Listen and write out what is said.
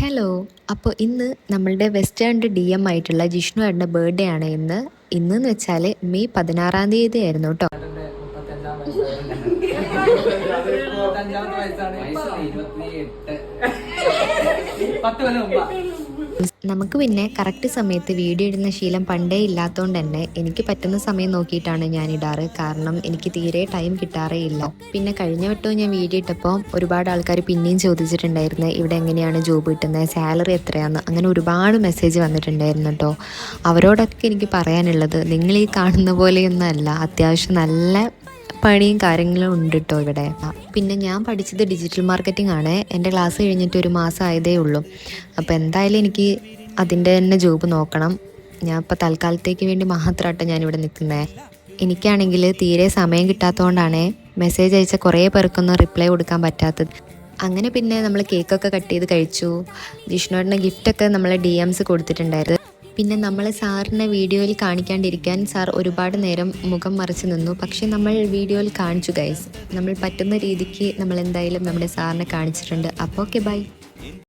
Hello. അപ്പോൾ ഇന്ന് നമ്മളുടെ വെസ്റ്റേൺ DM ആയിട്ടുള്ള ജിഷ്ണു ഏട്ടൻ്റെ ബർത്ത്ഡേ ആണ് ഇന്ന് വെച്ചാൽ മെയ് 16-ാം തീയതി ആയിരുന്നു കേട്ടോ. നമുക്ക് പിന്നെ കറക്റ്റ് സമയത്ത് വീഡിയോ ഇടുന്ന ശീലം പണ്ടേ ഇല്ലാത്തതുകൊണ്ട് തന്നെ എനിക്ക് പറ്റുന്ന സമയം നോക്കിയിട്ടാണ് ഞാൻ ഇടാറ്. കാരണം എനിക്ക് തീരെ ടൈം കിട്ടാറേ ഇല്ല. പിന്നെ കഴിഞ്ഞ വട്ടവും ഞാൻ വീഡിയോ ഇട്ടപ്പോൾ ഒരുപാട് ആൾക്കാർ പിന്നെയും ചോദിച്ചിട്ടുണ്ടായിരുന്നു ഇവിടെ എങ്ങനെയാണ് ജോബ് കിട്ടുന്നത്, സാലറി എത്രയാന്ന്, അങ്ങനെ ഒരുപാട് മെസ്സേജ് വന്നിട്ടുണ്ടായിരുന്നു കേട്ടോ. അവരോടൊക്കെ എനിക്ക് പറയാനുള്ളത്, നിങ്ങൾ ഈ കാണുന്ന പോലെയൊന്നും അല്ല, അത്യാവശ്യം നല്ല പണിയും കാര്യങ്ങളും ഉണ്ട് കേട്ടോ ഇവിടെ. പിന്നെ ഞാൻ പഠിച്ചത് ഡിജിറ്റൽ മാർക്കറ്റിംഗ് ആണ്. എൻ്റെ ക്ലാസ് കഴിഞ്ഞിട്ട് ഒരു മാസം ആയതേ ഉള്ളൂ. അപ്പോൾ എന്തായാലും എനിക്ക് അതിൻ്റെ തന്നെ ജോബ് നോക്കണം. ഞാൻ ഇപ്പോൾ തൽക്കാലത്തേക്ക് വേണ്ടി മാത്രമായിട്ട് ഞാനിവിടെ നിൽക്കുന്നത്. എനിക്കാണെങ്കിൽ തീരെ സമയം കിട്ടാത്തതുകൊണ്ടാണ് മെസ്സേജ് അയച്ച കുറേ പേർക്കൊന്നും റിപ്ലൈ കൊടുക്കാൻ പറ്റാത്തത്. അങ്ങനെ പിന്നെ നമ്മൾ കേക്കൊക്കെ കട്ട് ചെയ്ത് കഴിച്ചു. ജിഷ്ണുവിൻ്റെ ഗിഫ്റ്റൊക്കെ നമ്മൾ DMs കൊടുത്തിട്ടുണ്ടായിരുന്നു. പിന്നെ നമ്മൾ സാറിനെ വീഡിയോയിൽ കാണിക്കാണ്ടിരിക്കാൻ സാർ ഒരുപാട് നേരം മുഖം മറിച്ച് നിന്നു. പക്ഷേ നമ്മൾ വീഡിയോയിൽ കാണിച്ചു ഗൈസ്. നമ്മൾ പറ്റുന്ന രീതിക്ക് നമ്മൾ എന്തായാലും നമ്മുടെ സാറിനെ കാണിച്ചിട്ടുണ്ട്. അപ്പോൾ ഓക്കെ, ബൈ.